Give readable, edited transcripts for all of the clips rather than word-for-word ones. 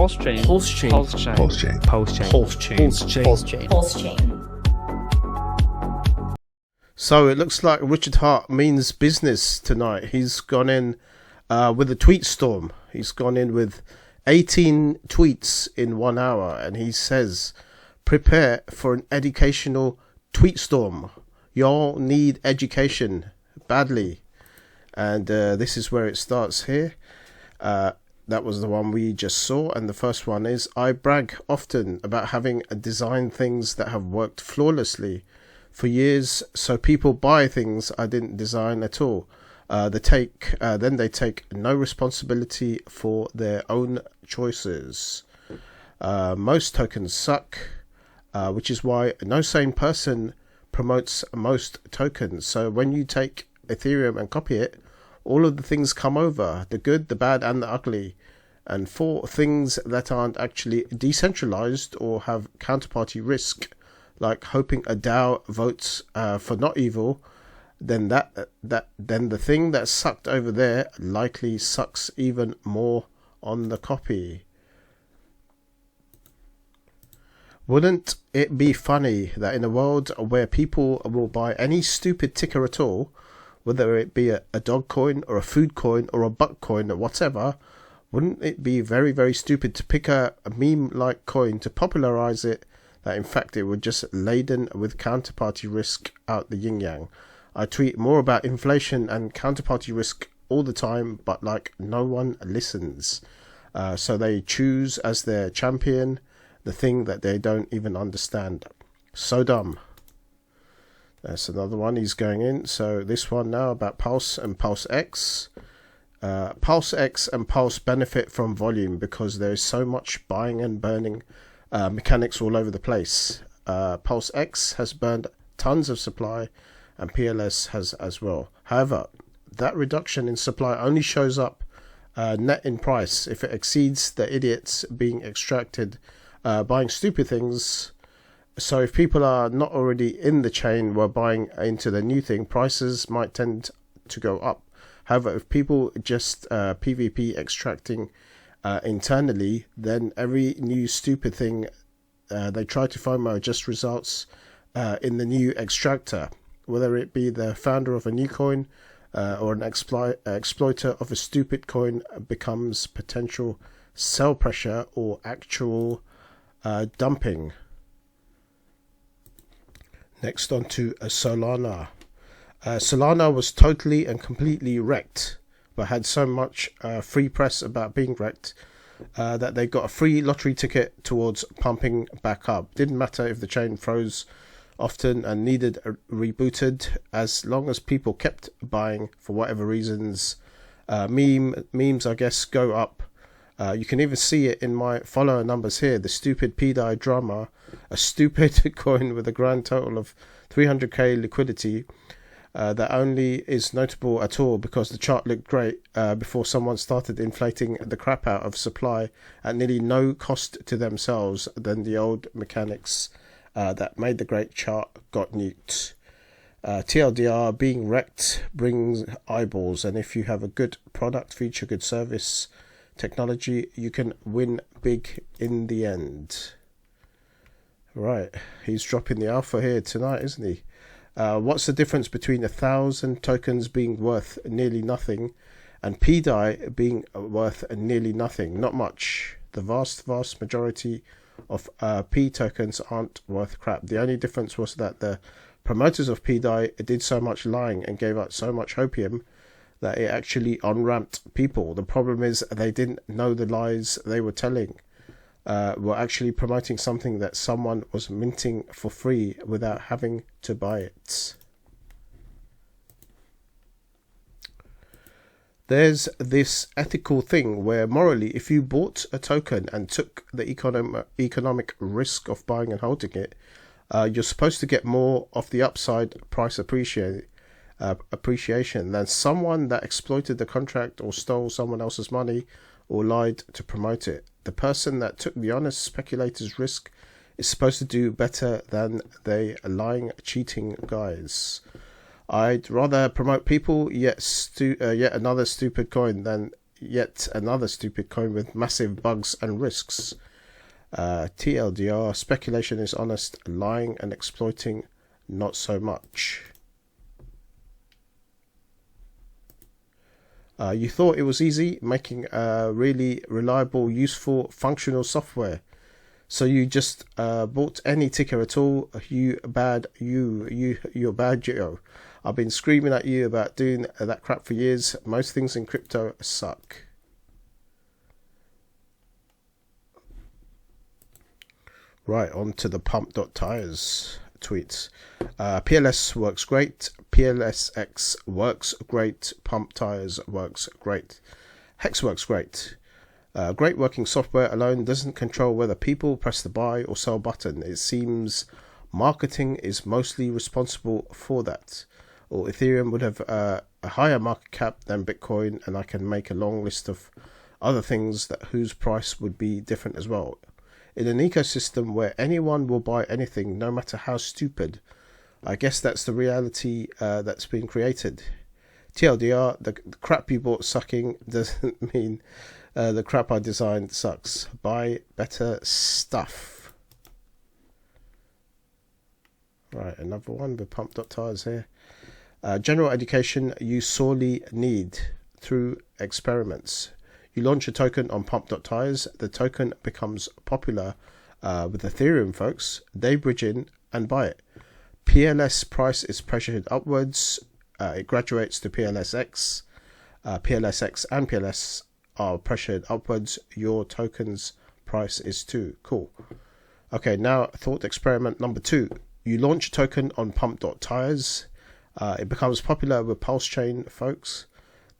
Pulse chain. Pulse chain. Pulse chain. Pulse chain. Pulse chain. Pulse chain. Pulse chain. Pulse chain. Pulse chain. So it looks like Richard Hart means business tonight. He's gone in with a tweet storm. He's gone in with 18 tweets in 1 hour, and he says, prepare for an educational tweet storm. Y'all need education badly. And this is where it starts here. That was the one we just saw. And the first one is, I brag often about having designed things that have worked flawlessly for years, so people buy things I didn't design at all. Then they take no responsibility for their own choices. Most tokens suck, which is why no sane person promotes most tokens. So when you take Ethereum and copy it, all of the things come over, the good, the bad, and the ugly. And for things that aren't actually decentralized or have counterparty risk, like hoping a DAO votes for not evil, then then the thing that sucked over there likely sucks even more on the copy. Wouldn't it be funny that in a world where people will buy any stupid ticker at all, whether it be a dog coin or a food coin or a buck coin or whatever, wouldn't it be very, very stupid to pick a meme-like coin to popularize it, that in fact it would just laden with counterparty risk out the yin-yang? I tweet more about inflation and counterparty risk all the time, but like no one listens. So they choose as their champion the thing that they don't even understand. So dumb. That's another one he's going in. So this one now about Pulse and PulseX. PulseX and Pulse benefit from volume because there is so much buying and burning mechanics all over the place. PulseX has burned tons of supply, and PLS has as well. However, that reduction in supply only shows up net in price if it exceeds the idiots being extracted buying stupid things. So if people are not already in the chain while buying into the new thing, prices might tend to go up. However, if people just PvP extracting internally, then every new stupid thing they try to FOMO just results in the new extractor, whether it be the founder of a new coin or an exploiter of a stupid coin becomes potential sell pressure or actual dumping. Next on to Solana. Solana was totally and completely wrecked, but had so much free press about being wrecked that they got a free lottery ticket towards pumping back up. Didn't matter if the chain froze often and needed rebooted, as long as people kept buying for whatever reasons. Memes, I guess, go up. You can even see it in my follower numbers here. The stupid PDI drama, a stupid coin with a grand total of 300k liquidity that only is notable at all because the chart looked great before someone started inflating the crap out of supply at nearly no cost to themselves. Then the old mechanics that made the great chart got nuked. TLDR, being wrecked brings eyeballs, and if you have a good product, feature, good service, technology, you can win big in the end. Right, he's dropping the alpha here tonight, isn't he? What's the difference between 1,000 tokens being worth nearly nothing and PDI being worth nearly nothing? Not much. The vast majority of P tokens aren't worth crap. The only difference was that the promoters of PDI did so much lying and gave out so much opium that it actually on-ramped people. The problem is they didn't know the lies they were telling. Were actually promoting something that someone was minting for free without having to buy it. There's this ethical thing where morally, if you bought a token and took the economic risk of buying and holding it, you're supposed to get more of the upside price appreciation than someone that exploited the contract or stole someone else's money or lied to promote it. The person that took the honest speculator's risk is supposed to do better than they lying, cheating guys. I'd rather promote people yet another stupid coin than yet another stupid coin with massive bugs and risks. TLDR, speculation is honest, lying and exploiting not so much. You thought it was easy making really reliable, useful, functional software. So you just bought any ticker at all. You're bad, Geo. I've been screaming at you about doing that crap for years. Most things in crypto suck. Right, on to the pump.tires tweets. PLS works great. PLSX works great. Pump tires works great. Hex works great. Great working software alone doesn't control whether people press the buy or sell button. It seems marketing is mostly responsible for that. Or Ethereum would have a higher market cap than Bitcoin, and I can make a long list of other things that whose price would be different as well. In an ecosystem where anyone will buy anything, no matter how stupid, I guess that's the reality that's been created. TLDR, the crap you bought sucking doesn't mean the crap I designed sucks. Buy better stuff. Right, another one with pump.tires here. General education you sorely need through experiments. You launch a token on pump.tires, the token becomes popular with Ethereum folks. They bridge in and buy it. PLS price is pressured upwards. It graduates to PLSX. PLSX and PLS are pressured upwards. Your token's price is too. Cool. Okay, now thought experiment number 2. You launch a token on pump.tires. It becomes popular with Pulse Chain folks.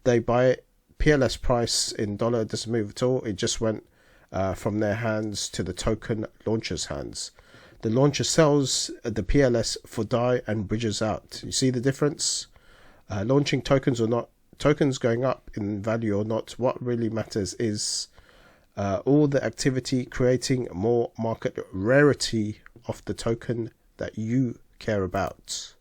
They buy it. PLS price in dollar doesn't move at all. It just went from their hands to the token launcher's hands. The launcher sells the PLS for DAI and bridges out. You see the difference? Launching tokens or not, tokens going up in value or not, what really matters is all the activity creating more market rarity of the token that you care about.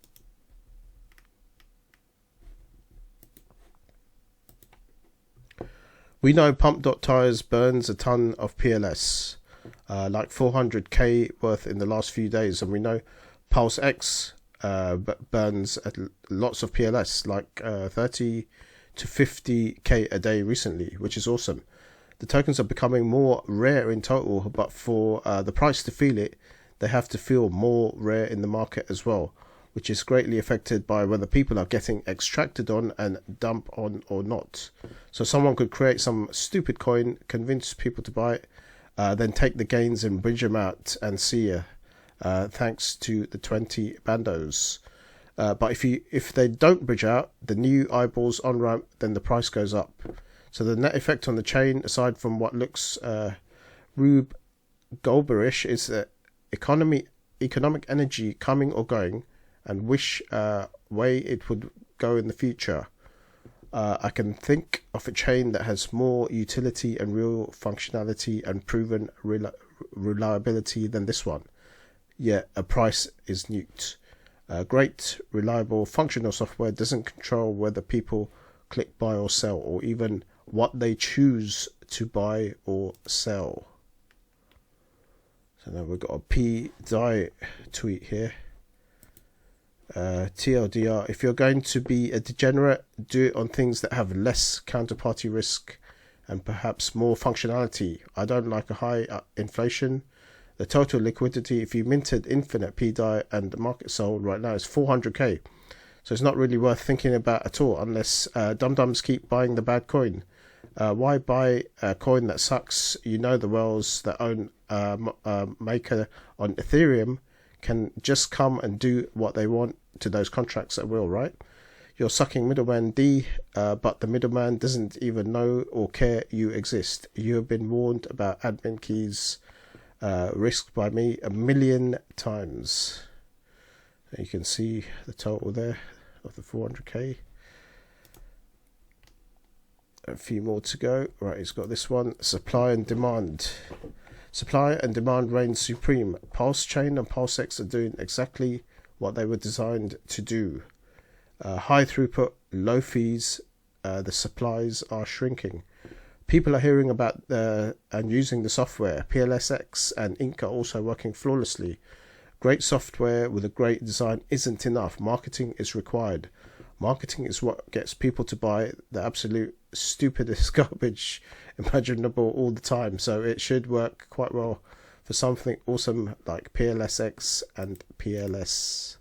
We know pump.tires burns a ton of PLS, like 400k worth in the last few days, and we know PulseX burns lots of PLS, like 30 to 50k a day recently, which is awesome. The tokens are becoming more rare in total, but for the price to feel it, they have to feel more rare in the market as well, which is greatly affected by whether people are getting extracted on and dump on or not. So someone could create some stupid coin, convince people to buy it, then take the gains and bridge them out and see ya. Thanks to the 20 bandos. But if they don't bridge out, the new eyeballs on ramp, then the price goes up. So the net effect on the chain, aside from what looks Rube Goldberish, is that economic energy coming or going, and which way it would go in the future. I can think of a chain that has more utility and real functionality and proven reliability than this one. Yet a price is nuked. Great, reliable, functional software doesn't control whether people click buy or sell, or even what they choose to buy or sell. So now we've got a P-Die tweet here. TLDR, if you're going to be a degenerate, do it on things that have less counterparty risk and perhaps more functionality. I don't like a high inflation. The total liquidity, if you minted infinite P-Die and the market sold right now, is 400k. So it's not really worth thinking about at all unless dum-dums keep buying the bad coin. Why buy a coin that sucks? You know the whales that own maker on Ethereum can just come and do what they want to those contracts at will, right? You're sucking middleman D, but the middleman doesn't even know or care you exist. You have been warned about admin keys risked by me 1,000,000 times. You can see the total there of the 400k. A few more to go. Right, he's got this one. Supply and demand. Supply and demand reigns supreme. Pulse Chain and PulseX are doing exactly what they were designed to do. High throughput, low fees. The supplies are shrinking. People are hearing about and using the software. PulseX and Ink are also working flawlessly. Great software with a great design isn't enough. Marketing is required. Marketing is what gets people to buy the absolute stupidest garbage imaginable all the time. So it should work quite well for something awesome like PulseX and PLS.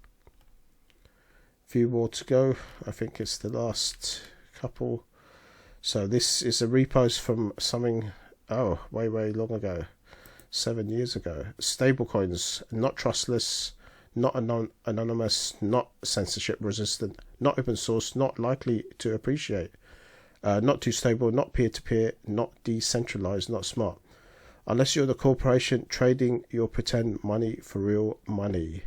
Few more to go. I think it's the last couple. So this is a repost from something, way long ago, 7 years ago. Stablecoins, not trustless, not anonymous, not censorship resistant, not open source, not likely to appreciate, not too stable, not peer-to-peer, not decentralized, not smart. Unless you're the corporation trading your pretend money for real money.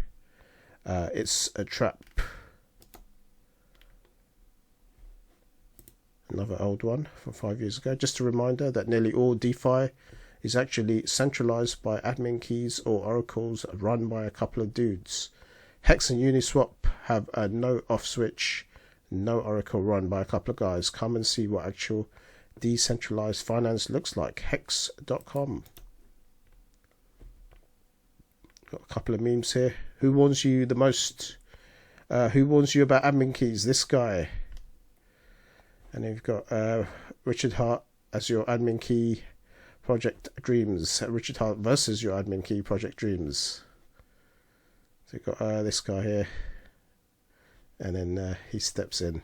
It's a trap. Another old one from 5 years ago. Just a reminder that nearly all DeFi is actually centralized by admin keys or oracles run by a couple of dudes. Hex and Uniswap have a no off switch, no oracle run by a couple of guys. Come and see what actual decentralized finance looks like. Hex.com. Got a couple of memes here. Who warns you the most? Who warns you about admin keys? This guy. And you've got Richard Hart as your admin key, Project Dreams. Richard Hart versus your admin key, Project Dreams. So you've got this guy here. And then he steps in.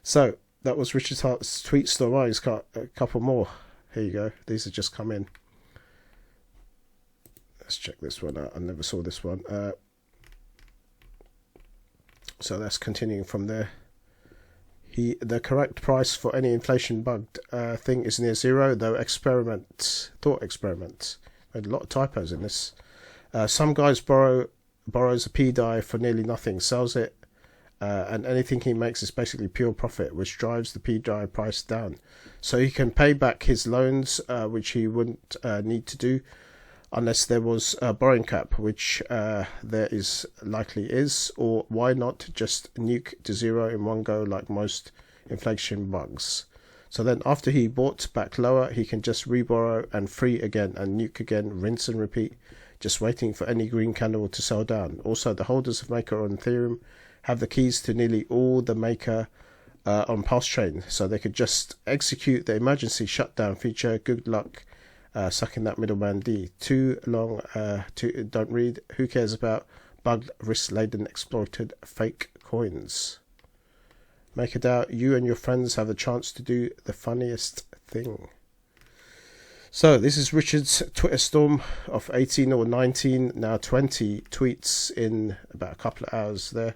So that was Richard Hart's tweet storm. Oh, he's got a couple more. Here you go. These have just come in. Let's check this one out. I never saw this one. So that's continuing from there. The correct price for any inflation bugged thing is near zero, though thought experiment. A lot of typos in this. Some guys borrows a P-die for nearly nothing, sells it, and anything he makes is basically pure profit, which drives the P-die price down. So he can pay back his loans, which he wouldn't need to do unless there was a borrowing cap, which there is likely is, or why not just nuke to zero in one go like most inflation bugs. So then after he bought back lower, he can just reborrow and free again and nuke again, rinse and repeat, just waiting for any green candle to sell down. Also, the holders of Maker on Ethereum have the keys to nearly all the Maker on Pulse Chain, so they could just execute the emergency shutdown feature. Good luck sucking that middleman D. Too long, don't read. Who cares about bugged, risk-laden, exploited fake coins? Make a doubt, you and your friends have the chance to do the funniest thing. So this is Richard's Twitter storm of 18 or 19, now 20 tweets in about a couple of hours there.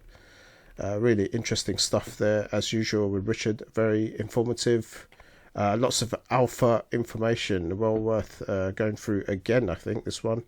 Really interesting stuff there, as usual with Richard. Very informative. Lots of alpha information, well worth going through again, I think, this one.